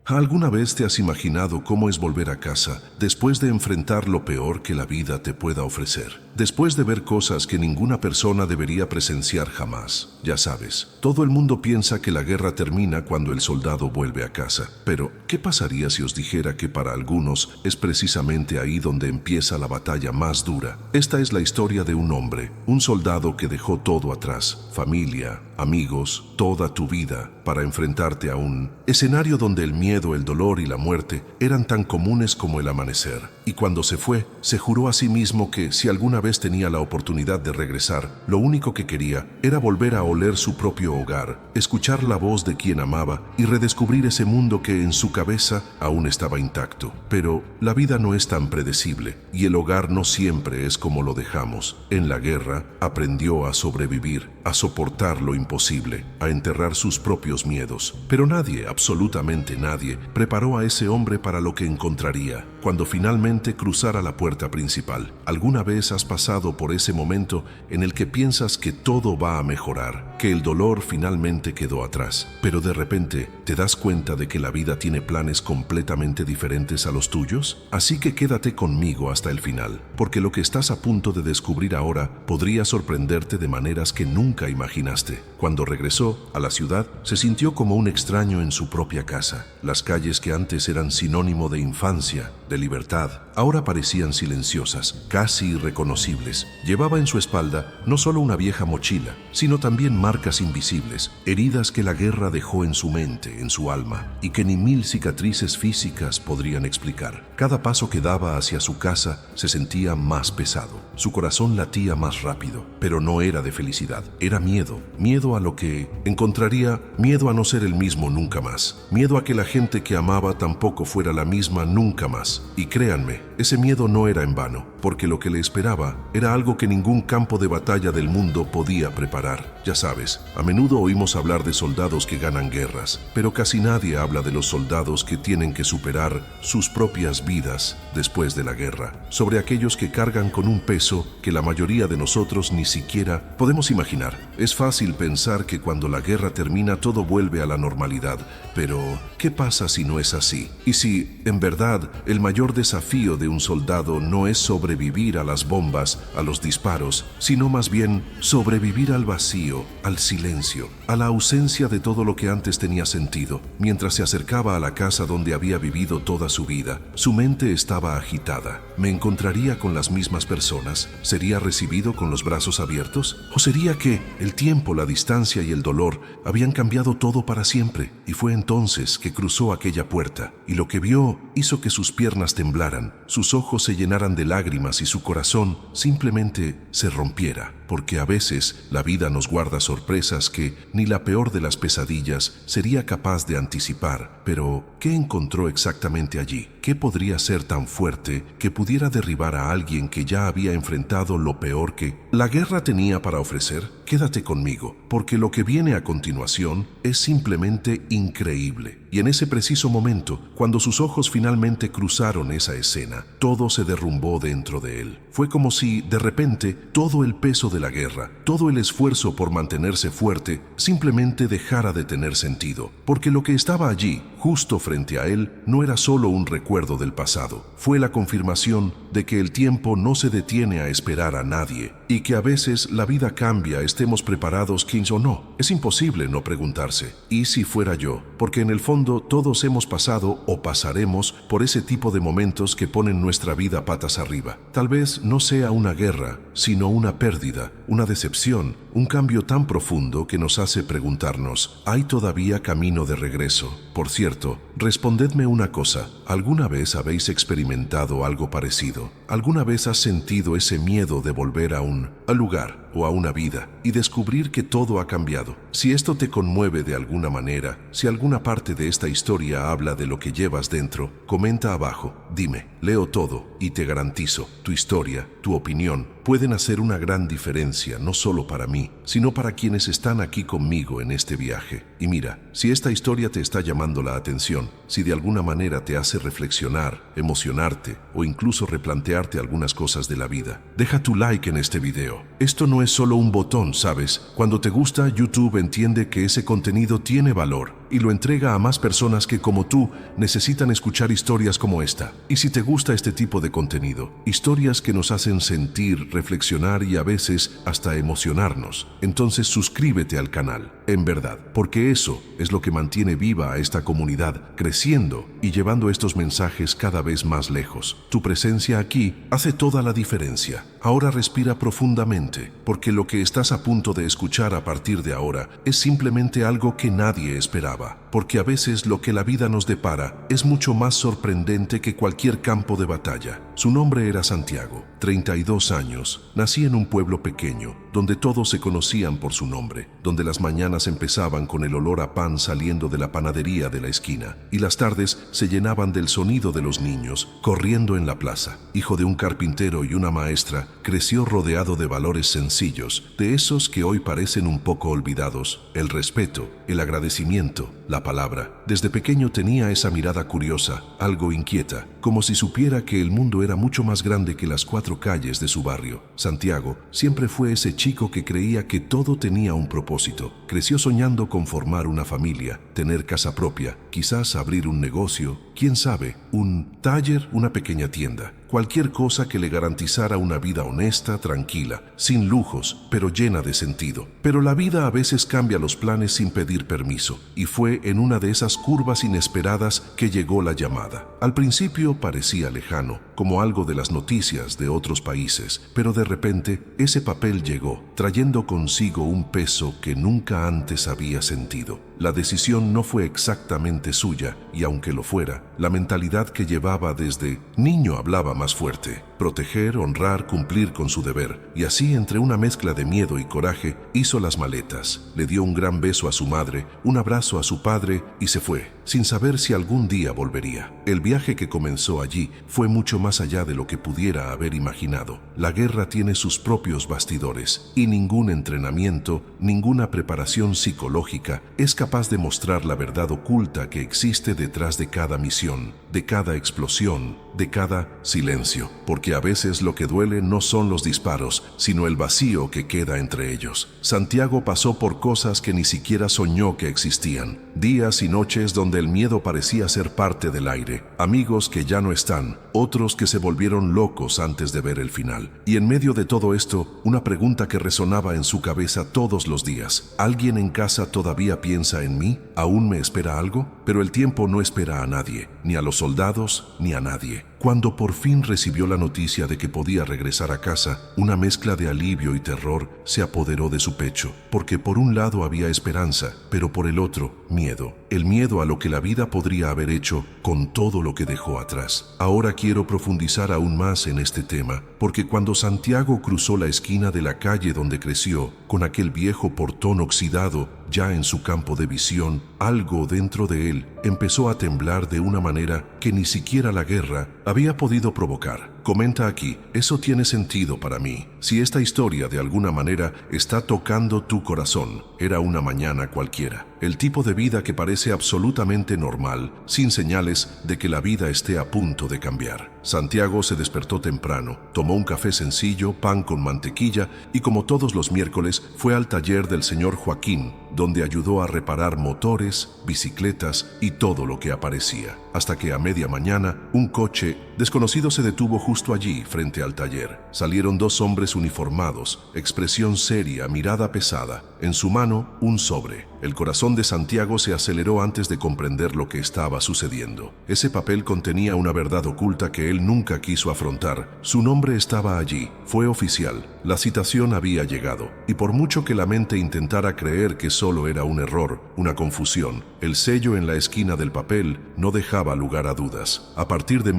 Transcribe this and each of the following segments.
¿Alguna vez te has imaginado cómo es volver a casa después de enfrentar lo peor que la vida te pueda ofrecer? Después de ver cosas que ninguna persona debería presenciar jamás. Ya sabes, todo el mundo piensa que la guerra termina cuando el soldado vuelve a casa. Pero, ¿qué pasaría si os dijera que para algunos es precisamente ahí donde empieza la batalla más dura? Esta es la historia de un hombre, un soldado que dejó todo atrás, familia, amigos, toda tu vida, para enfrentarte a un escenario donde el miedo, el dolor y la muerte eran tan comunes como el amanecer. Y cuando se fue, se juró a sí mismo que si alguna vez tenía la oportunidad de regresar, lo único que quería era volver a oler su propio hogar, escuchar la voz de quien amaba y redescubrir ese mundo que en su cabeza aún estaba intacto. Pero la vida no es tan predecible y el hogar no siempre es como lo dejamos. En la guerra aprendió a sobrevivir, a soportar lo imposible, a enterrar sus propios miedos. Pero nadie, absolutamente nadie, preparó a ese hombre para lo que encontraría cuando finalmente cruzara la puerta principal. ¿Alguna vez has pasado por ese momento en el que piensas que todo va a mejorar, que el dolor finalmente quedó atrás, pero de repente te das cuenta de que la vida tiene planes completamente diferentes a los tuyos? Así que quédate conmigo hasta el final, porque lo que estás a punto de descubrir ahora podría sorprenderte de maneras que nunca imaginaste. Cuando regresó a la ciudad, se sintió como un extraño en su propia casa. Las calles que antes eran sinónimo de infancia, de libertad, ahora parecían silenciosas, casi irreconocibles. Llevaba en su espalda no solo una vieja mochila, sino también marcas invisibles, heridas que la guerra dejó en su mente, en su alma, y que ni 1000 cicatrices físicas podrían explicar. Cada paso que daba hacia su casa se sentía más pesado. Su corazón latía más rápido, pero no era de felicidad, era miedo. Miedo a lo que encontraría, miedo a no ser el mismo nunca más, miedo a que la gente que amaba tampoco fuera la misma nunca más. Y créanme, ese miedo no era en vano, porque lo que le esperaba era algo que ningún campo de batalla del mundo podía preparar. Ya sabes, a menudo oímos hablar de soldados que ganan guerras, pero casi nadie habla de los soldados que tienen que superar sus propias vidas después de la guerra, sobre aquellos que cargan con un peso que la mayoría de nosotros ni siquiera podemos imaginar. Es fácil pensar que cuando la guerra termina todo vuelve a la normalidad, pero ¿qué pasa si no es así? Y si, en verdad, el mayor desafío de un soldado no es sobrevivir a las bombas, a los disparos, sino más bien sobrevivir al vacío, al silencio, a la ausencia de todo lo que antes tenía sentido. Mientras se acercaba a la casa donde había vivido toda su vida, su mente estaba agitada. ¿Me encontraría con las mismas personas? ¿Sería recibido con los brazos abiertos? ¿O sería que el tiempo, la distancia y el dolor habían cambiado todo para siempre? Y fue entonces que cruzó aquella puerta, y lo que vio hizo que sus piernas temblaran, sus ojos se llenaran de lágrimas y su corazón simplemente se rompiera. Porque a veces la vida nos guarda sorpresas que ni la peor de las pesadillas sería capaz de anticipar. Pero, ¿qué encontró exactamente allí? ¿Qué podría ser tan fuerte que pudiera derribar a alguien que ya había enfrentado lo peor que la guerra tenía para ofrecer? Quédate conmigo, porque lo que viene a continuación es simplemente increíble. Y en ese preciso momento, cuando sus ojos finalmente cruzaron esa escena, todo se derrumbó dentro de él. Fue como si, de repente, todo el peso de la guerra, todo el esfuerzo por mantenerse fuerte, simplemente dejara de tener sentido. Porque lo que estaba allí, justo frente a él, no era solo un recuerdo del pasado. Fue la confirmación de que el tiempo no se detiene a esperar a nadie, y que a veces la vida cambia, estemos preparados 15 o no. Es imposible no preguntarse, ¿y si fuera yo? Porque en el fondo todos hemos pasado o pasaremos por ese tipo de momentos que ponen nuestra vida patas arriba. Tal vez no sea una guerra, sino una pérdida, una decepción, un cambio tan profundo que nos hace preguntarnos, ¿hay todavía camino de regreso? Por cierto, respondedme una cosa, ¿alguna vez habéis experimentado algo parecido? ¿Alguna vez has sentido ese miedo de volver a un lugar o a una vida y descubrir que todo ha cambiado? Si esto te conmueve de alguna manera, si alguna parte de esta historia habla de lo que llevas dentro, comenta abajo, dime, leo todo y te garantizo, tu historia, tu opinión, pueden hacer una gran diferencia no solo para mí, sino para quienes están aquí conmigo en este viaje. Y mira, si esta historia te está llamando la atención, si de alguna manera te hace reflexionar, emocionarte o incluso replantearte algunas cosas de la vida, deja tu like en este video. Esto no es solo un botón, ¿sabes? Cuando te gusta, YouTube entiende que ese contenido tiene valor y lo entrega a más personas que, como tú, necesitan escuchar historias como esta. Y si te gusta este tipo de contenido, historias que nos hacen sentir, reflexionar y a veces hasta emocionarnos, entonces suscríbete al canal, en verdad, porque eso es lo que mantiene viva a esta comunidad, creciendo y llevando estos mensajes cada vez más lejos. Tu presencia aquí hace toda la diferencia. Ahora respira profundamente, porque lo que estás a punto de escuchar a partir de ahora es simplemente algo que nadie esperaba, porque a veces lo que la vida nos depara es mucho más sorprendente que cualquier campo de batalla. Su nombre era Santiago, 32 años, nací en un pueblo pequeño, donde todos se conocían por su nombre, donde las mañanas empezaban con el olor a pan saliendo de la panadería de la esquina, y las tardes se llenaban del sonido de los niños corriendo en la plaza. Hijo de un carpintero y una maestra, creció rodeado de valores sencillos, de esos que hoy parecen un poco olvidados: el respeto, el agradecimiento, la palabra. Desde pequeño tenía esa mirada curiosa, algo inquieta, como si supiera que el mundo era mucho más grande que las 4 calles de su barrio. Santiago siempre fue ese chico que creía que todo tenía un propósito. Creció soñando con formar una familia, tener casa propia, quizás abrir un negocio, quién sabe, un taller, una pequeña tienda. Cualquier cosa que le garantizara una vida honesta, tranquila, sin lujos, pero llena de sentido. Pero la vida a veces cambia los planes sin pedir permiso, y fue en una de esas curvas inesperadas que llegó la llamada. Al principio parecía lejano, como algo de las noticias de otros países, pero de repente ese papel llegó, trayendo consigo un peso que nunca antes había sentido. La decisión no fue exactamente suya, y aunque lo fuera, la mentalidad que llevaba desde niño hablaba más fuerte: proteger, honrar, cumplir con su deber. Y así, entre una mezcla de miedo y coraje, hizo las maletas, le dio un gran beso a su madre, un abrazo a su padre y se fue, sin saber si algún día volvería. El viaje que comenzó allí fue mucho más allá de lo que pudiera haber imaginado. La guerra tiene sus propios bastidores, y ningún entrenamiento, ninguna preparación psicológica es capaz de mostrar la verdad oculta que existe detrás de cada misión, de cada explosión, de cada silencio, porque a veces lo que duele no son los disparos, sino el vacío que queda entre ellos. Santiago pasó por cosas que ni siquiera soñó que existían, días y noches donde el miedo parecía ser parte del aire, amigos que ya no están, otros que se volvieron locos antes de ver el final. Y en medio de todo esto, una pregunta que resonaba en su cabeza todos los días: ¿alguien en casa todavía piensa en mí? ¿Aún me espera algo? Pero el tiempo no espera a nadie, ni a los soldados, ni a nadie. Cuando por fin recibió la noticia de que podía regresar a casa, una mezcla de alivio y terror se apoderó de su pecho, porque por un lado había esperanza, pero por el otro, miedo. El miedo a lo que la vida podría haber hecho con todo lo que dejó atrás. Ahora quiero profundizar aún más en este tema, porque cuando Santiago cruzó la esquina de la calle donde creció, con aquel viejo portón oxidado ya en su campo de visión, algo dentro de él empezó a temblar de una manera que ni siquiera la guerra había podido provocar. Comenta aquí: eso tiene sentido para mí. Si esta historia de alguna manera está tocando tu corazón, era una mañana cualquiera. El tipo de vida que parece absolutamente normal, sin señales de que la vida esté a punto de cambiar. Santiago se despertó temprano, tomó un café sencillo, pan con mantequilla y, como todos los miércoles, fue al taller del señor Joaquín, donde ayudó a reparar motores, bicicletas y todo lo que aparecía. Hasta que a media mañana, un coche desconocido se detuvo justo allí, frente al taller. Salieron 2 hombres uniformados, expresión seria, mirada pesada. En su mano, un sobre. El corazón de Santiago se aceleró antes de comprender lo que estaba sucediendo. Ese papel contenía una verdad oculta que él nunca quiso afrontar. Su nombre estaba allí, fue oficial. La citación había llegado, y por mucho que la mente intentara creer que solo era un error, una confusión, el sello en la esquina del papel no dejaba lugar a dudas. A partir de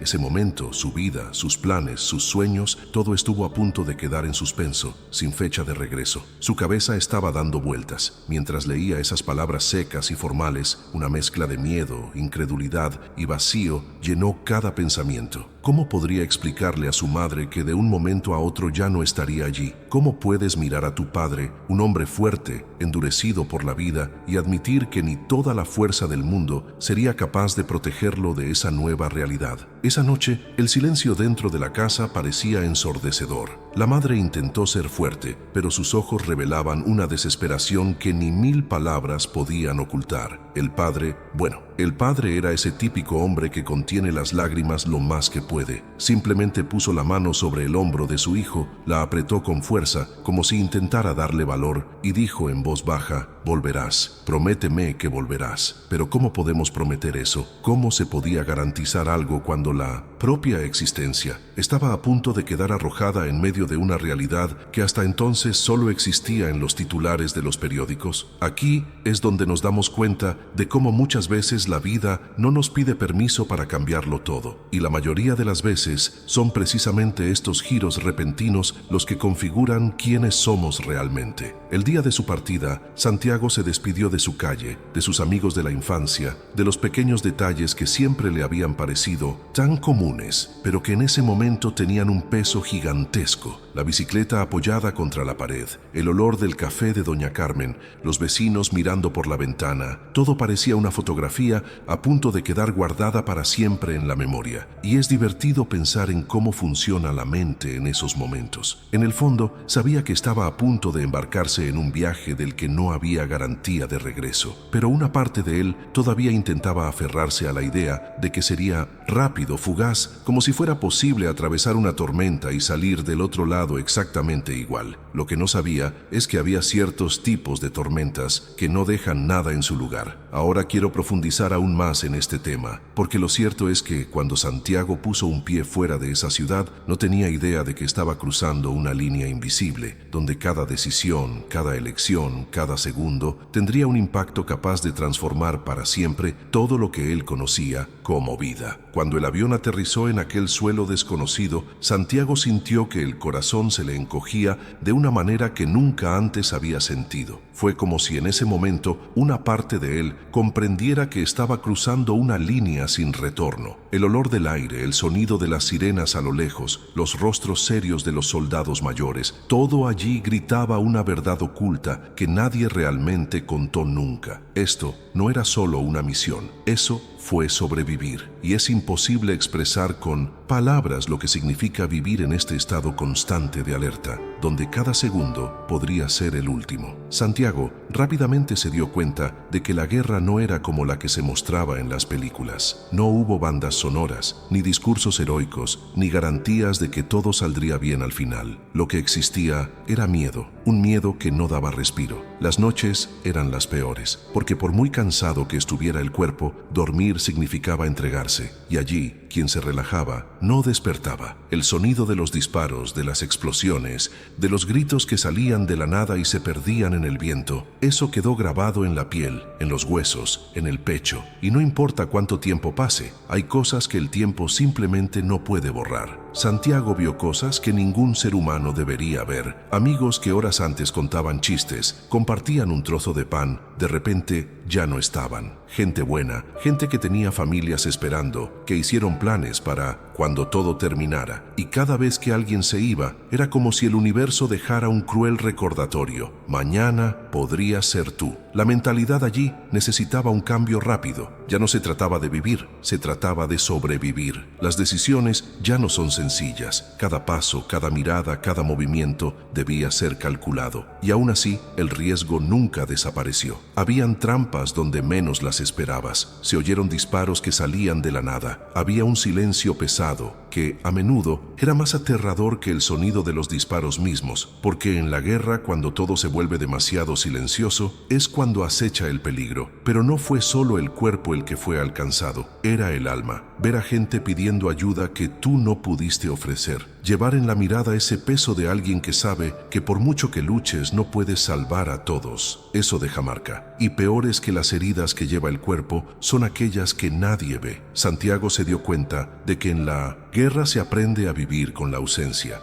ese momento, su vida, sus planes, sus sueños, todo estuvo a punto de quedar en suspenso, sin fecha de regreso. Su cabeza estaba dando vueltas. Mientras leía esas palabras secas y formales, una mezcla de miedo, incredulidad y vacío llenó cada pensamiento. ¿Cómo podría explicarle a su madre que de un momento a otro ya no estaría allí? ¿cómo puedes mirar a tu padre, un hombre fuerte, endurecido por la vida, y admitir que ni toda la fuerza del mundo sería capaz de protegerlo de esa nueva realidad? Esa noche, el silencio dentro de la casa parecía ensordecedor. La madre intentó ser fuerte, pero sus ojos revelaban una desesperación que ni 1000 palabras podían ocultar. El padre era ese típico hombre que contiene las lágrimas lo más que puede. Simplemente puso la mano sobre el hombro de su hijo, la apretó con fuerza, como si intentara darle valor, y dijo en voz baja: «Volverás, prométeme que volverás». Pero ¿cómo podemos prometer eso? ¿Cómo se podía garantizar algo cuando la propia existencia estaba a punto de quedar arrojada en medio de una realidad que hasta entonces solo existía en los titulares de los periódicos? Aquí es donde nos damos cuenta de cómo muchas veces la vida no nos pide permiso para cambiarlo todo, y la mayoría de las veces son precisamente estos giros repentinos los que configuran quiénes somos realmente. El día de su partida, Santiago se despidió de su calle, de sus amigos de la infancia, de los pequeños detalles que siempre le habían parecido tan comunes, pero que en ese momento tenían un peso gigantesco. La bicicleta apoyada contra la pared, el olor del café de Doña Carmen, los vecinos mirando por la ventana, todo parecía una fotografía a punto de quedar guardada para siempre en la memoria. Y es divertido pensar en cómo funciona la mente en esos momentos. En el fondo, sabía que estaba a punto de embarcarse en un viaje del que no había garantía de regreso, pero una parte de él todavía intentaba aferrarse a la idea de que sería rápido, fugaz, como si fuera posible atravesar una tormenta y salir del otro lado exactamente igual. Lo que no sabía es que había ciertos tipos de tormentas que no dejan nada en su lugar. Ahora quiero profundizar aún más en este tema, porque lo cierto es que cuando Santiago puso un pie fuera de esa ciudad, no tenía idea de que estaba cruzando una línea invisible, donde cada decisión, cada elección, cada segundo tendría un impacto capaz de transformar para siempre todo lo que él conocía como vida. Cuando el avión aterrizó en aquel suelo desconocido, Santiago sintió que el corazón se le encogía de una manera que nunca antes había sentido. Fue como si en ese momento una parte de él comprendiera que estaba cruzando una línea sin retorno. El olor del aire, el sonido de las sirenas a lo lejos, los rostros serios de los soldados mayores, todo allí gritaba una verdad oculta que nadie realmente contó nunca. Esto no era solo una misión, eso fue sobrevivir, y es imposible expresar con palabras lo que significa vivir en este estado constante de alerta, donde cada segundo podría ser el último. Santiago rápidamente se dio cuenta de que la guerra no era como la que se mostraba en las películas. No hubo bandas sonoras, ni discursos heroicos, ni garantías de que todo saldría bien al final. Lo que existía era miedo, un miedo que no daba respiro. Las noches eran las peores, porque por muy cansado que estuviera el cuerpo, dormir significaba entregarse, y allí, quien se relajaba, no despertaba. El sonido de los disparos, de las explosiones, de los gritos que salían de la nada y se perdían en el viento, eso quedó grabado en la piel, en los huesos, en el pecho, y no importa cuánto tiempo pase, hay cosas que el tiempo simplemente no puede borrar. Santiago vio cosas que ningún ser humano debería ver. Amigos que horas antes contaban chistes, compartían un trozo de pan, de repente ya no estaban. Gente buena, gente que tenía familias esperando, que hicieron planes para cuando todo terminara. Y cada vez que alguien se iba, era como si el universo dejara un cruel recordatorio. Mañana podría ser tú. La mentalidad allí necesitaba un cambio rápido. Ya no se trataba de vivir, se trataba de sobrevivir. Las decisiones ya no son sencillas. Cada paso, cada mirada, cada movimiento debía ser calculado. Y aún así, el riesgo nunca desapareció. Habían trampas donde menos las esperabas. Se oyeron disparos que salían de la nada. Había un silencio pesado que, a menudo, era más aterrador que el sonido de los disparos mismos, porque en la guerra, cuando todo se vuelve demasiado silencioso, es cuando acecha el peligro. Pero no fue solo el cuerpo el que fue alcanzado, era el alma. Ver a gente pidiendo ayuda que tú no pudiste ofrecer. Llevar en la mirada ese peso de alguien que sabe que por mucho que luches no puedes salvar a todos. Eso deja marca. Y peores que las heridas que lleva el cuerpo son aquellas que nadie ve. Santiago se dio cuenta de que en la Guerra se aprende a vivir con la ausencia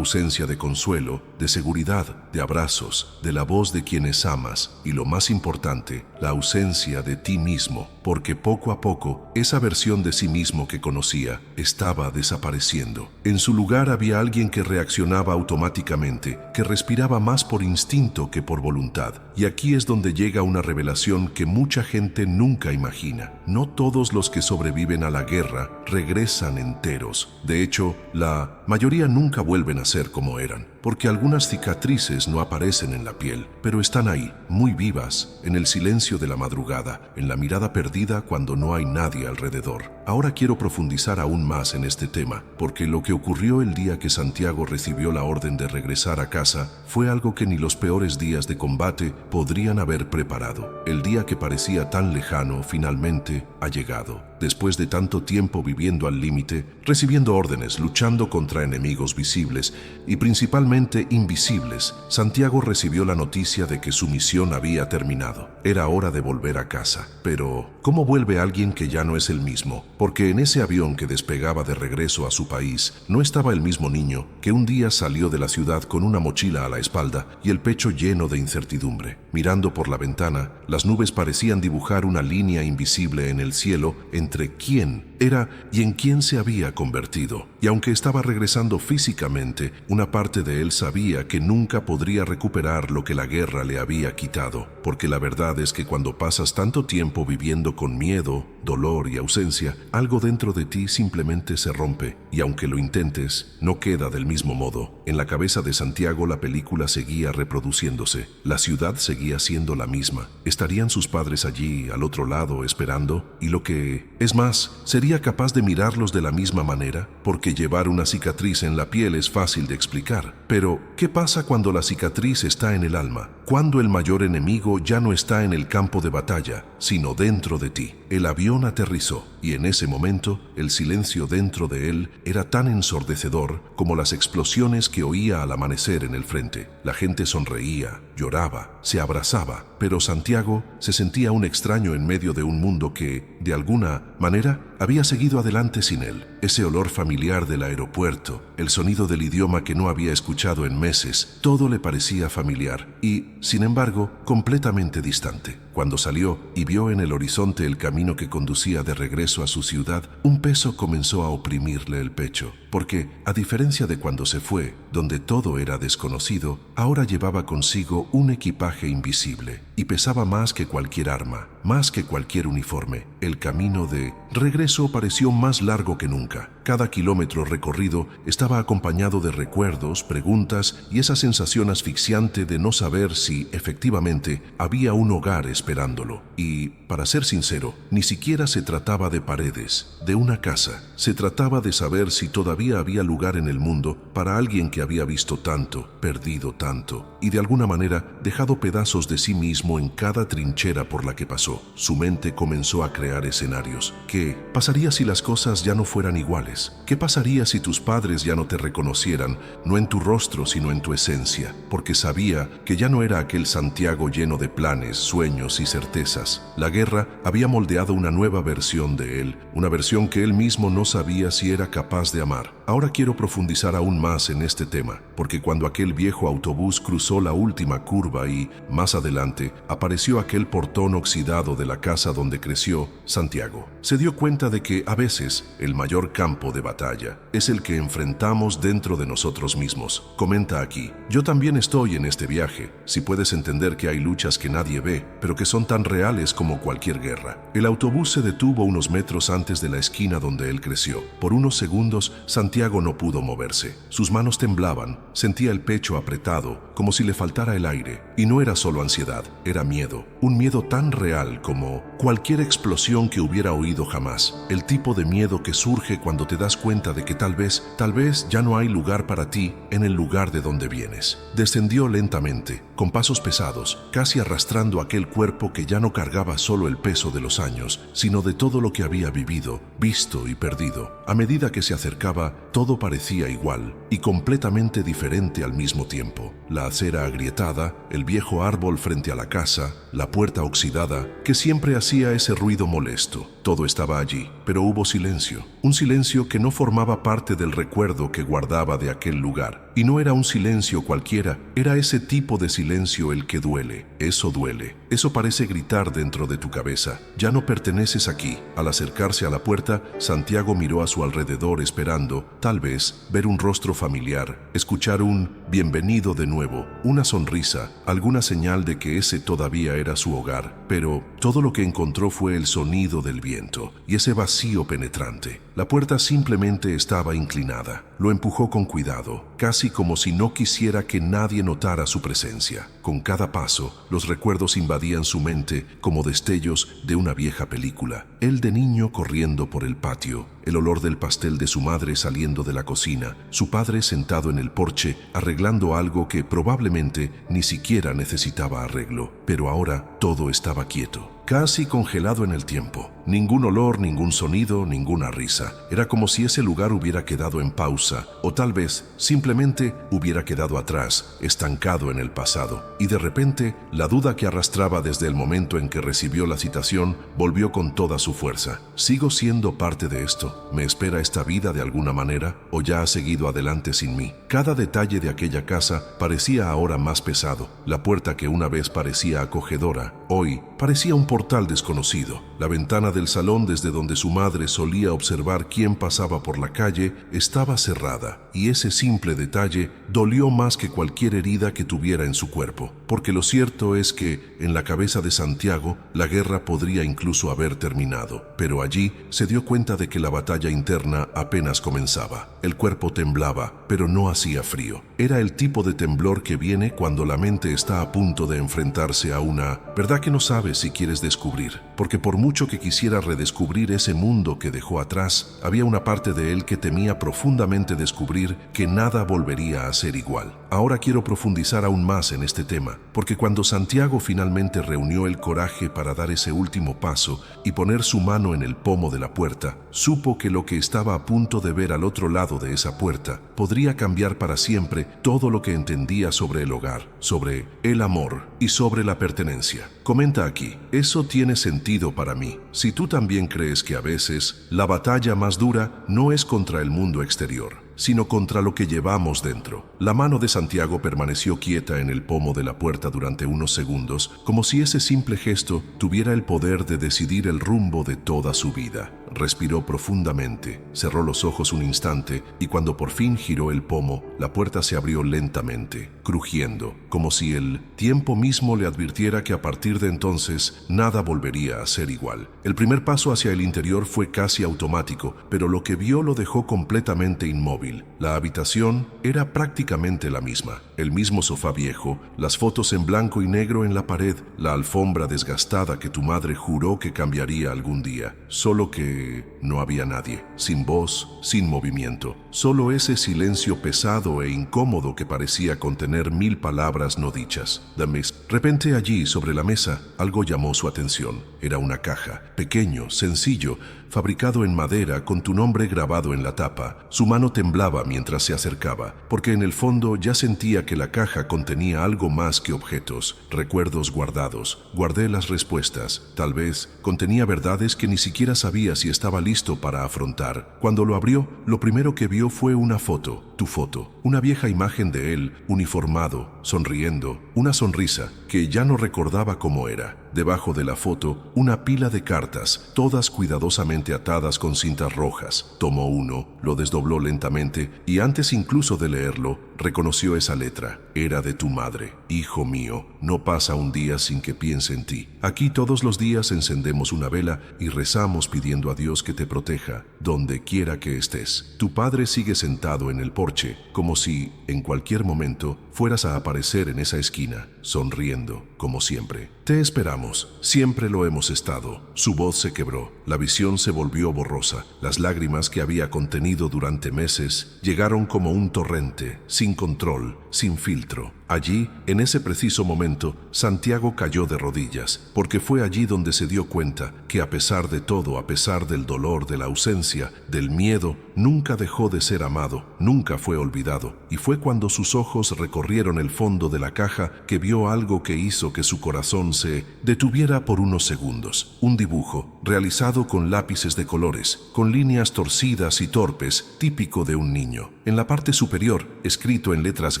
de consuelo, de seguridad, de abrazos, de la voz de quienes amas y, lo más importante, la ausencia de ti mismo, porque poco a poco esa versión de sí mismo que conocía estaba desapareciendo. En su lugar había alguien que reaccionaba automáticamente, que respiraba más por instinto que por voluntad. Y aquí es donde llega una revelación que mucha gente nunca imagina. No todos los que sobreviven a la guerra regresan enteros. De hecho, la mayoría nunca vuelven a ser como eran, porque algunas cicatrices no aparecen en la piel, pero están ahí, muy vivas, en el silencio de la madrugada, en la mirada perdida cuando no hay nadie alrededor. Ahora quiero profundizar aún más en este tema, porque lo que ocurrió el día que Santiago recibió la orden de regresar a casa fue algo que ni los peores días de combate podrían haber preparado. El día que parecía tan lejano finalmente ha llegado. Después de tanto tiempo viviendo al límite, recibiendo órdenes, luchando contra enemigos visibles y principalmente invisibles, Santiago recibió la noticia de que su misión había terminado. Era hora de volver a casa. Pero, ¿cómo vuelve alguien que ya no es el mismo? Porque en ese avión que despegaba de regreso a su país, no estaba el mismo niño que un día salió de la ciudad con una mochila a la espalda y el pecho lleno de incertidumbre. Mirando por la ventana, las nubes parecían dibujar una línea invisible en el cielo entre quién era y en quién se había convertido. Y aunque estaba regresando físicamente, una parte de él sabía que nunca podría recuperar lo que la guerra le había quitado, porque la verdad es que cuando pasas tanto tiempo viviendo con miedo, dolor y ausencia, algo dentro de ti simplemente se rompe, y aunque lo intentes, no queda del mismo modo. En la cabeza de Santiago la película seguía reproduciéndose, la ciudad seguía siendo la misma, estarían sus padres allí, al otro lado, esperando, y lo que es más, sería capaz de mirarlos de la misma manera, porque llevar una cicatriz en la piel es fácil de explicar. Pero, ¿qué pasa cuando la cicatriz está en el alma? Cuando el mayor enemigo ya no está en el campo de batalla, sino dentro de ti. El avión aterrizó, y en ese momento, el silencio dentro de él era tan ensordecedor como las explosiones que oía al amanecer en el frente. La gente sonreía, lloraba, se abrazaba, pero Santiago se sentía un extraño en medio de un mundo que, de alguna manera, había seguido adelante sin él. Ese olor familiar del aeropuerto, el sonido del idioma que no había escuchado en meses, todo le parecía familiar y, sin embargo, completamente distante. Cuando salió y vio en el horizonte el camino que conducía de regreso a su ciudad, un peso comenzó a oprimirle el pecho, porque, a diferencia de cuando se fue, donde todo era desconocido, ahora llevaba consigo un equipaje invisible y pesaba más que cualquier arma, más que cualquier uniforme. El camino de regreso pareció más largo que nunca. Cada kilómetro recorrido estaba acompañado de recuerdos, preguntas y esa sensación asfixiante de no saber si, efectivamente, había un hogar esperándolo. Y, para ser sincero, ni siquiera se trataba de paredes, de una casa. Se trataba de saber si todavía había lugar en el mundo para alguien que había visto tanto, perdido tanto, y de alguna manera dejado pedazos de sí mismo en cada trinchera por la que pasó. Su mente comenzó a crear escenarios. ¿Qué pasaría si las cosas ya no fueran iguales? ¿Qué pasaría si tus padres ya no te reconocieran, no en tu rostro, sino en tu esencia? Porque sabía que ya no era aquel Santiago lleno de planes, sueños y certezas. La guerra había moldeado una nueva versión de él, una versión que él mismo no sabía si era capaz de amar. Ahora quiero profundizar aún más en este tema, porque cuando aquel viejo autobús cruzó la última curva y, más adelante, apareció aquel portón oxidado de la casa donde creció, Santiago se dio cuenta de que, a veces, el mayor campo de batalla es el que enfrentamos dentro de nosotros mismos. Comenta aquí: yo también estoy en este viaje, si puedes entender que hay luchas que nadie ve, pero que son tan reales como cualquier guerra. El autobús se detuvo unos metros antes de la esquina donde él creció. Por unos segundos, Santiago no pudo moverse. Sus manos temblaban, sentía el pecho apretado, como si le faltara el aire. Y no era solo ansiedad, era miedo. Un miedo tan real como cualquier explosión que hubiera oído jamás. El tipo de miedo que surge cuando te das cuenta de que tal vez ya no hay lugar para ti en el lugar de donde vienes. Descendió lentamente, con pasos pesados, casi arrastrando aquel cuerpo que ya no cargaba solo el peso de los años, sino de todo lo que había vivido, visto y perdido. A medida que se acercaba, todo parecía igual y completamente diferente al mismo tiempo. La acera agrietada, el viejo árbol frente a la casa, la puerta oxidada. ¿Qué porque siempre hacía ese ruido molesto. Todo estaba allí, pero hubo silencio. Un silencio que no formaba parte del recuerdo que guardaba de aquel lugar. Y no era un silencio cualquiera, era ese tipo de silencio el que duele. Eso duele. Eso parece gritar dentro de tu cabeza. Ya no perteneces aquí. Al acercarse a la puerta, Santiago miró a su alrededor esperando, tal vez, ver un rostro familiar, escuchar un bienvenido de nuevo, una sonrisa, alguna señal de que ese todavía era su hogar. Pero todo lo que encontró fue el sonido del viento y ese vacío penetrante. La puerta simplemente estaba inclinada. Lo empujó con cuidado, casi como si no quisiera que nadie notara su presencia. Con cada paso, los recuerdos invadían su mente como destellos de una vieja película. Él de niño corriendo por el patio, el olor del pastel de su madre saliendo de la cocina, su padre sentado en el porche arreglando algo que probablemente ni siquiera necesitaba arreglo. Pero ahora todo estaba quieto, casi congelado en el tiempo. Ningún olor, ningún sonido, ninguna risa. Era como si ese lugar hubiera quedado en pausa, o tal vez simplemente hubiera quedado atrás, estancado en el pasado. Y de repente, la duda que arrastraba desde el momento en que recibió la citación volvió con toda su fuerza. ¿Sigo siendo parte de esto? ¿Me espera esta vida de alguna manera? ¿O ya ha seguido adelante sin mí? Cada detalle de aquella casa parecía ahora más pesado. La puerta que una vez parecía acogedora, hoy parecía un portal desconocido. La ventana del salón desde donde su madre solía observar quién pasaba por la calle estaba cerrada, y ese simple detalle dolió más que cualquier herida que tuviera en su cuerpo, porque lo cierto es que en la cabeza de Santiago la guerra podría incluso haber terminado, pero allí se dio cuenta de que la batalla interna apenas comenzaba. El cuerpo temblaba, pero no hacía frío. Era el tipo de temblor que viene cuando la mente está a punto de enfrentarse a una verdad que no sabes si quieres descubrir, porque por mucho que quisiera redescubrir ese mundo que dejó atrás, había una parte de él que temía profundamente descubrir que nada volvería a ser igual. Ahora quiero profundizar aún más en este tema, porque cuando Santiago finalmente reunió el coraje para dar ese último paso y poner su mano en el pomo de la puerta, supo que lo que estaba a punto de ver al otro lado de esa puerta podría cambiar para siempre todo lo que entendía sobre el hogar, sobre el amor y sobre la pertenencia. Comenta aquí, eso tiene sentido para mí. Si tú también crees que a veces la batalla más dura no es contra el mundo exterior, sino contra lo que llevamos dentro. La mano de Santiago permaneció quieta en el pomo de la puerta durante unos segundos, como si ese simple gesto tuviera el poder de decidir el rumbo de toda su vida. Respiró profundamente, cerró los ojos un instante y cuando por fin giró el pomo, la puerta se abrió lentamente, crujiendo, como si el tiempo mismo le advirtiera que a partir de entonces nada volvería a ser igual. El primer paso hacia el interior fue casi automático, pero lo que vio lo dejó completamente inmóvil. La habitación era prácticamente la misma. El mismo sofá viejo, las fotos en blanco y negro en la pared, la alfombra desgastada que tu madre juró que cambiaría algún día. Solo que no había nadie, sin voz, sin movimiento. Solo ese silencio pesado e incómodo que parecía contener 1000 palabras no dichas. De repente allí, sobre la mesa, algo llamó su atención. Era una caja, pequeño, sencillo, fabricado en madera con tu nombre grabado en la tapa. Su mano temblaba mientras se acercaba, porque en el fondo ya sentía que la caja contenía algo más que objetos, recuerdos guardados. Guardé las respuestas. Tal vez contenía verdades que ni siquiera sabía si estaba listo para afrontar. Cuando lo abrió, lo primero que vio fue una foto, tu foto, una vieja imagen de él, uniformado, sonriendo, una sonrisa que ya no recordaba cómo era. Debajo de la foto, una pila de cartas, todas cuidadosamente atadas con cintas rojas. Tomó uno, lo desdobló lentamente y antes incluso de leerlo, reconoció esa letra. Era de tu madre. Hijo mío, no pasa un día sin que piense en ti. Aquí todos los días encendemos una vela y rezamos pidiendo a Dios que te proteja, donde quiera que estés. Tu padre sigue sentado en el porche, como si, en cualquier momento, fueras a aparecer en esa esquina, sonriendo, como siempre. Te esperamos, siempre lo hemos estado. Su voz se quebró, la visión se volvió borrosa. Las lágrimas que había contenido durante meses llegaron como un torrente, sin control, sin filtro. Allí, en ese preciso momento, Santiago cayó de rodillas, porque fue allí donde se dio cuenta que a pesar de todo, a pesar del dolor, de la ausencia, del miedo, nunca dejó de ser amado, nunca fue olvidado. Y fue cuando sus ojos recorrieron el fondo de la caja que vio algo que hizo que su corazón se detuviera por unos segundos. Un dibujo, realizado con lápices de colores, con líneas torcidas y torpes, típico de un niño. En la parte superior, escrito en letras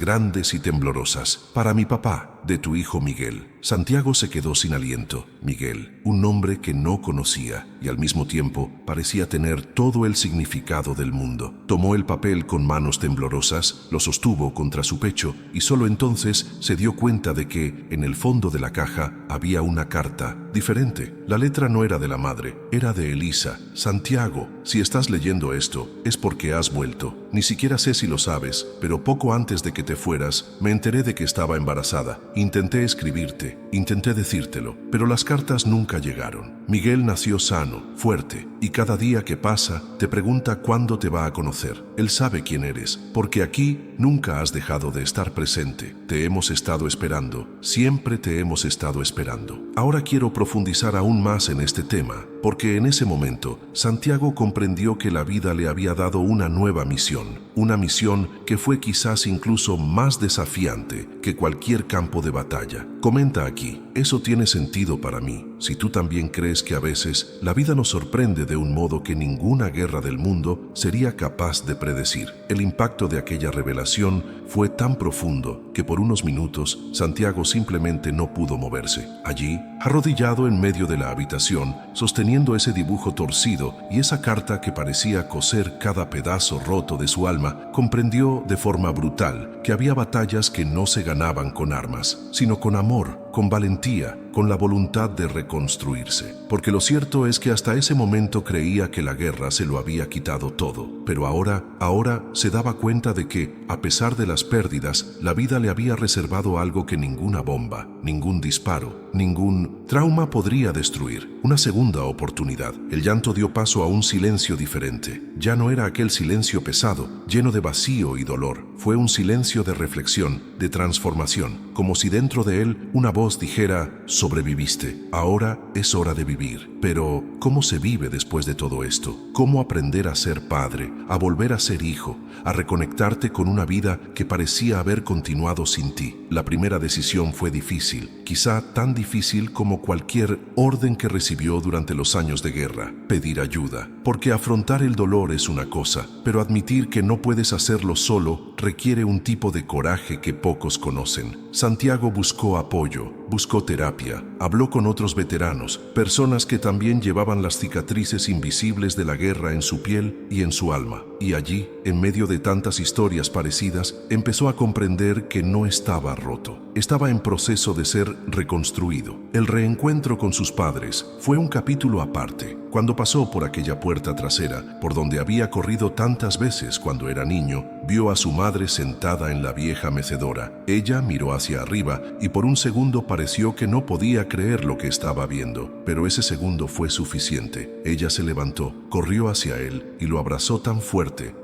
grandes y temblorosas: para mi papá, de tu hijo Miguel. Santiago se quedó sin aliento. Miguel, un nombre que no conocía y al mismo tiempo parecía tener todo el significado del mundo. Tomó el papel con manos temblorosas, lo sostuvo contra su pecho y solo entonces se dio cuenta de que en el fondo de la caja había una carta diferente. La letra no era de la madre, era de Elisa. Santiago, si estás leyendo esto, es porque has vuelto. Ni siquiera sé si lo sabes, pero poco antes de que te fueras, me enteré de que estaba embarazada. Intenté escribirte, intenté decírtelo, pero las cartas nunca llegaron. Miguel nació sano, fuerte, y cada día que pasa te pregunta cuándo te va a conocer. Él sabe quién eres, porque aquí nunca has dejado de estar presente. Te hemos estado esperando, siempre te hemos estado esperando. Ahora quiero profundizar aún más en este tema, porque en ese momento Santiago comprendió que la vida le había dado una nueva misión, una misión que fue quizás incluso más desafiante que cualquier campo de batalla. Comenta aquí: eso tiene sentido para mí. Si tú también crees que a veces la vida nos sorprende de un modo que ninguna guerra del mundo sería capaz de predecir. El impacto de aquella revelación fue tan profundo que por unos minutos Santiago simplemente no pudo moverse. Allí, arrodillado en medio de la habitación, sosteniendo ese dibujo torcido y esa carta que parecía coser cada pedazo roto de su alma, comprendió de forma brutal que había batallas que no se ganaban con armas, sino con amor, con valentía, con la voluntad de reconstruirse. Porque lo cierto es que hasta ese momento creía que la guerra se lo había quitado todo, pero ahora se daba cuenta de que, a pesar de las pérdidas, la vida le había reservado algo que ninguna bomba, ningún disparo, ningún trauma podría destruir: una segunda oportunidad. El llanto dio paso a un silencio diferente. Ya no era aquel silencio pesado, lleno de vacío y dolor. Fue un silencio de reflexión, de transformación, como si dentro de él una voz dijera: sobreviviste, ahora es hora de vivir. Pero, ¿cómo se vive después de todo esto? ¿Cómo aprender a ser padre, a volver a ser hijo, a reconectarte con una vida que parecía haber continuado sin ti? La primera decisión fue difícil, quizá tan difícil como cualquier orden que recibió durante los años de guerra: pedir ayuda. Porque afrontar el dolor es una cosa, pero admitir que no puedes hacerlo solo requiere un tipo de coraje que pocos conocen. Santiago buscó apoyo, buscó terapia, habló con otros veteranos, personas que también llevaban las cicatrices invisibles de la guerra en su piel y en su alma. Y allí, en medio de tantas historias parecidas, empezó a comprender que no estaba roto. Estaba en proceso de ser reconstruido. El reencuentro con sus padres fue un capítulo aparte. Cuando pasó por aquella puerta trasera, por donde había corrido tantas veces cuando era niño, vio a su madre sentada en la vieja mecedora. Ella miró hacia arriba y por un segundo pareció que no podía creer lo que estaba viendo, pero ese segundo fue suficiente. Ella se levantó, corrió hacia él y lo abrazó tan fuerte,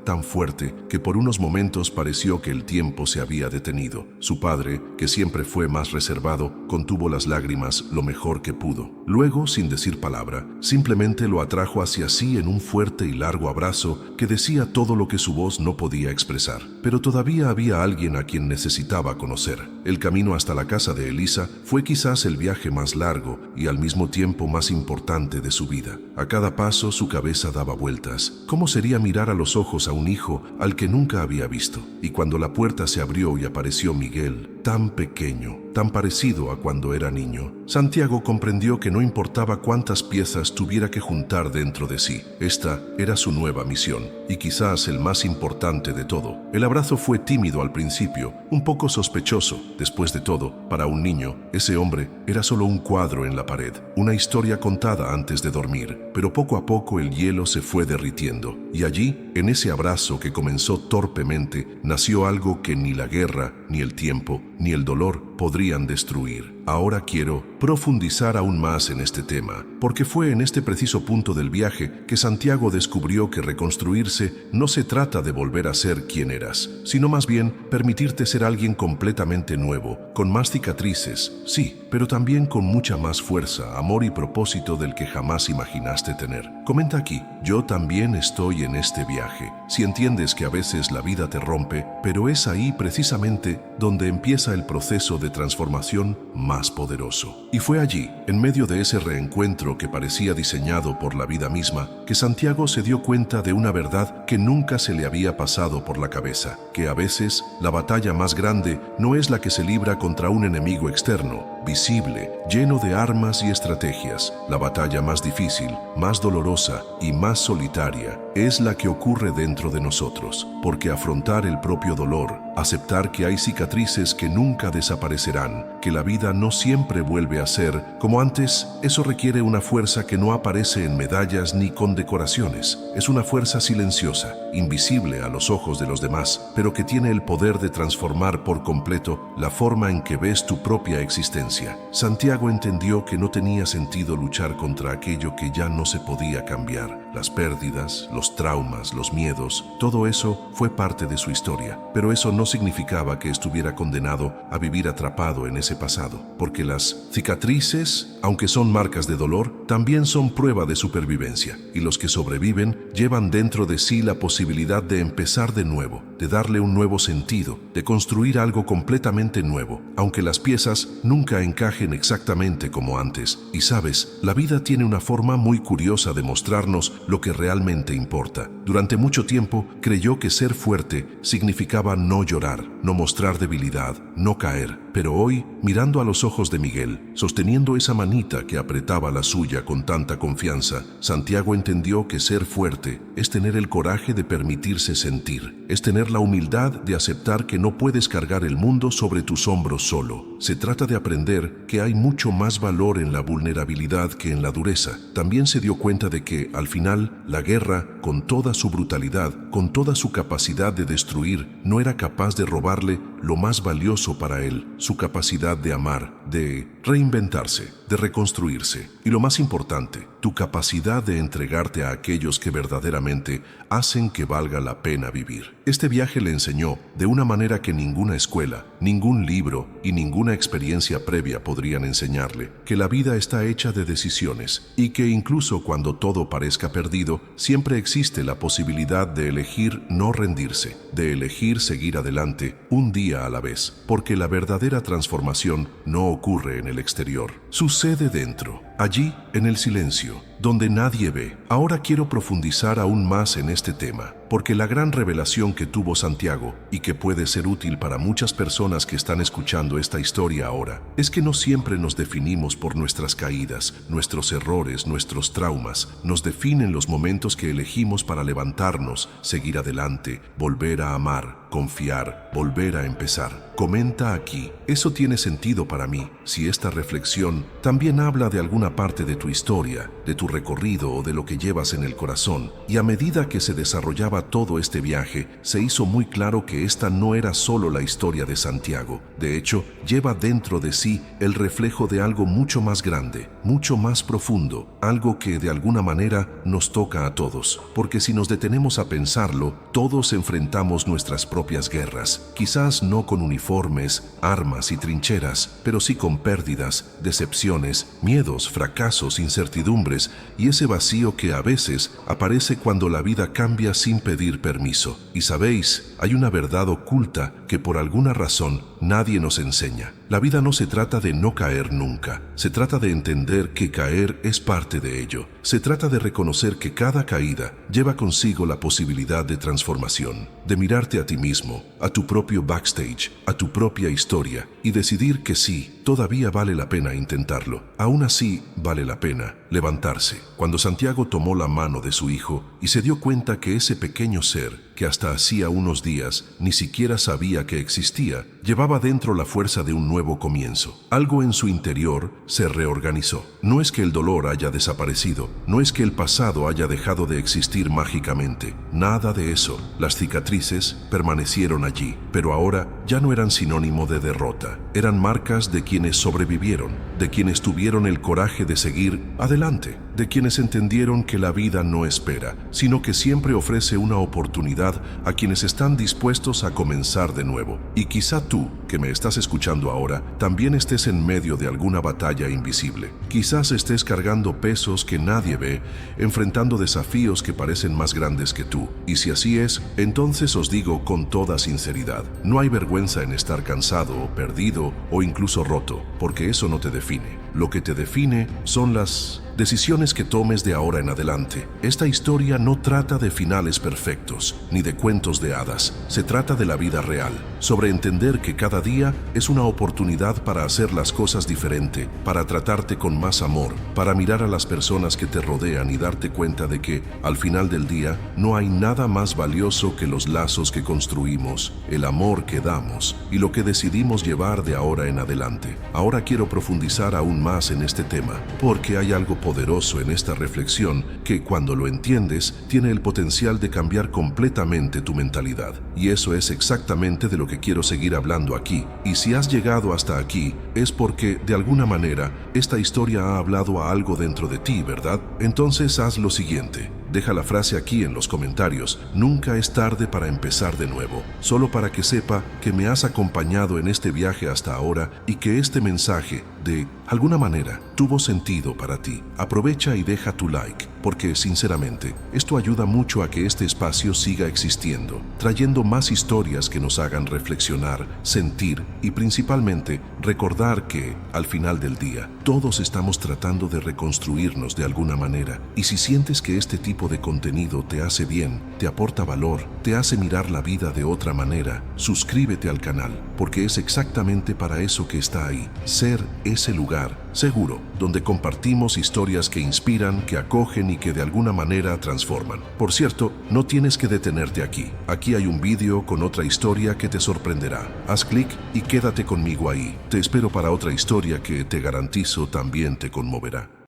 que por unos momentos pareció que el tiempo se había detenido. Su padre, que siempre fue más reservado, contuvo las lágrimas lo mejor que pudo. Luego, sin decir palabra, simplemente lo atrajo hacia sí en un fuerte y largo abrazo que decía todo lo que su voz no podía expresar. Pero todavía había alguien a quien necesitaba conocer. El camino hasta la casa de Elisa fue quizás el viaje más largo y al mismo tiempo más importante de su vida. A cada paso su cabeza daba vueltas. ¿Cómo sería mirar a los ojos a un hijo al que nunca había visto? Y cuando la puerta se abrió y apareció Miguel, tan pequeño, tan parecido a cuando era niño, Santiago comprendió que no importaba cuántas piezas tuviera que juntar dentro de sí. Esta era su nueva misión, y quizás el más importante de todo. El abrazo fue tímido al principio, un poco sospechoso. Después de todo, para un niño, ese hombre era solo un cuadro en la pared, una historia contada antes de dormir. Pero poco a poco el hielo se fue derritiendo, y allí, en ese abrazo que comenzó torpemente, nació algo que ni la guerra, ni el tiempo, ni el dolor podrían destruir. Ahora quiero profundizar aún más en este tema, porque fue en este preciso punto del viaje que Santiago descubrió que reconstruirse no se trata de volver a ser quien eras, sino más bien permitirte ser alguien completamente nuevo, con más cicatrices, sí, pero también con mucha más fuerza, amor y propósito del que jamás imaginaste tener. Comenta aquí: yo también estoy en este viaje. Si entiendes que a veces la vida te rompe, pero es ahí precisamente donde empieza el proceso de transformación más poderoso. Y fue allí, en medio de ese reencuentro que parecía diseñado por la vida misma, que Santiago se dio cuenta de una verdad que nunca se le había pasado por la cabeza, que a veces la batalla más grande no es la que se libra contra un enemigo externo, visible, lleno de armas y estrategias. La batalla más difícil, más dolorosa y más solitaria es la que ocurre dentro de nosotros, porque afrontar el propio dolor, aceptar que hay cicatrices que nunca desaparecerán, que la vida no siempre vuelve a ser como antes, eso requiere una fuerza que no aparece en medallas ni condecoraciones. Es una fuerza silenciosa, invisible a los ojos de los demás, pero que tiene el poder de transformar por completo la forma en que ves tu propia existencia. Santiago entendió que no tenía sentido luchar contra aquello que ya no se podía cambiar. Las pérdidas, los traumas, los miedos, todo eso fue parte de su historia, pero eso no significaba que estuviera condenado a vivir atrapado en ese pasado, porque las cicatrices, aunque son marcas de dolor, también son prueba de supervivencia, y los que sobreviven llevan dentro de sí la posibilidad de empezar de nuevo, de darle un nuevo sentido, de construir algo completamente nuevo, aunque las piezas nunca encajen exactamente como antes. Y sabes, la vida tiene una forma muy curiosa de mostrarnos lo que realmente importa. Durante mucho tiempo creyó que ser fuerte significaba no llorar, no mostrar debilidad, no caer. Pero hoy, mirando a los ojos de Miguel, sosteniendo esa manita que apretaba la suya con tanta confianza, Santiago entendió que ser fuerte es tener el coraje de permitirse sentir, es tener la humildad de aceptar que no puedes cargar el mundo sobre tus hombros solo. Se trata de aprender que hay mucho más valor en la vulnerabilidad que en la dureza. También se dio cuenta de que, al final, la guerra, con toda su brutalidad, con toda su capacidad de destruir, no era capaz de robarle lo más valioso para él: su capacidad de amar, de reinventarse, de reconstruirse. Y lo más importante, tu capacidad de entregarte a aquellos que verdaderamente hacen que valga la pena vivir. Este viaje le enseñó, de una manera que ninguna escuela, ningún libro y ninguna experiencia previa podrían enseñarle, que la vida está hecha de decisiones y que incluso cuando todo parezca perdido, siempre existe la posibilidad de elegir no rendirse, de elegir seguir adelante un día a la vez, porque la verdadera transformación no ocurre en el exterior, sucede dentro, allí en el silencio, donde nadie ve. Ahora quiero profundizar aún más en este tema, porque la gran revelación que tuvo Santiago, y que puede ser útil para muchas personas que están escuchando esta historia ahora, es que no siempre nos definimos por nuestras caídas, nuestros errores, nuestros traumas. Nos definen los momentos que elegimos para levantarnos, seguir adelante, volver a amar, confiar, volver a empezar. Comenta aquí: eso tiene sentido para mí. Si esta reflexión también habla de alguna parte de tu historia, de tu recorrido o de lo que llevas en el corazón. Y a medida que se desarrollaba todo este viaje, se hizo muy claro que esta no era solo la historia de Santiago. De hecho, lleva dentro de sí el reflejo de algo mucho más grande, mucho más profundo, algo que de alguna manera nos toca a todos. Porque si nos detenemos a pensarlo, todos enfrentamos nuestras propias guerras, quizás no con uniformes, armas y trincheras, pero sí con pérdidas, decepciones, miedos, fracasos, incertidumbres y ese vacío que a veces aparece cuando la vida cambia sin pedir permiso. Y sabéis, hay una verdad oculta que por alguna razón nadie nos enseña. La vida no se trata de no caer nunca. Se trata de entender que caer es parte de ello. Se trata de reconocer que cada caída lleva consigo la posibilidad de transformación, de mirarte a ti mismo, a tu propio backstage, a tu propia historia y decidir que sí, todavía vale la pena intentarlo. Aún así, vale la pena. levantarse. Cuando Santiago tomó la mano de su hijo y se dio cuenta que ese pequeño ser, que hasta hacía unos días ni siquiera sabía que existía, llevaba dentro la fuerza de un nuevo comienzo. Algo en su interior se reorganizó. No es que el dolor haya desaparecido, no es que el pasado haya dejado de existir mágicamente, nada de eso. Las cicatrices permanecieron allí, pero ahora ya no eran sinónimo de derrota. Eran marcas de quienes sobrevivieron, de quienes tuvieron el coraje de seguir adelante, de quienes entendieron que la vida no espera, sino que siempre ofrece una oportunidad a quienes están dispuestos a comenzar de nuevo. Y quizá tú, que me estás escuchando ahora, también estés en medio de alguna batalla invisible. Quizás estés cargando pesos que nadie ve, enfrentando desafíos que parecen más grandes que tú. Y si así es, entonces os digo con toda sinceridad, no hay vergüenza en estar cansado, perdido o incluso roto, porque eso no te define. Lo que te define son las decisiones que tomes de ahora en adelante. Esta historia no trata de finales perfectos, ni de cuentos de hadas. Se trata de la vida real, sobre entender que cada día es una oportunidad para hacer las cosas diferente, para tratarte con más amor, para mirar a las personas que te rodean y darte cuenta de que, al final del día, no hay nada más valioso que los lazos que construimos, el amor que damos y lo que decidimos llevar de ahora en adelante. Ahora quiero profundizar aún más en este tema, porque hay algo poderoso en esta reflexión que, cuando lo entiendes, tiene el potencial de cambiar completamente tu mentalidad. Y eso es exactamente de lo que quiero seguir hablando aquí. Y si has llegado hasta aquí, es porque, de alguna manera, esta historia ha hablado a algo dentro de ti, ¿verdad? Entonces haz lo siguiente. Deja la frase aquí en los comentarios. Nunca es tarde para empezar de nuevo. Solo para que sepa que me has acompañado en este viaje hasta ahora y que este mensaje, de alguna manera, tuvo sentido para ti. Aprovecha y deja tu like, porque sinceramente, esto ayuda mucho a que este espacio siga existiendo, trayendo más historias que nos hagan reflexionar, sentir y principalmente recordar que, al final del día, todos estamos tratando de reconstruirnos de alguna manera. Y si sientes que este tipo de contenido te hace bien, te aporta valor, te hace mirar la vida de otra manera, suscríbete al canal, porque es exactamente para eso que está ahí, ser ese lugar seguro, donde compartimos historias que inspiran, que acogen y que de alguna manera transforman. Por cierto, no tienes que detenerte aquí. Aquí hay un vídeo con otra historia que te sorprenderá. Haz clic y quédate conmigo ahí. Te espero para otra historia que, te garantizo, también te conmoverá.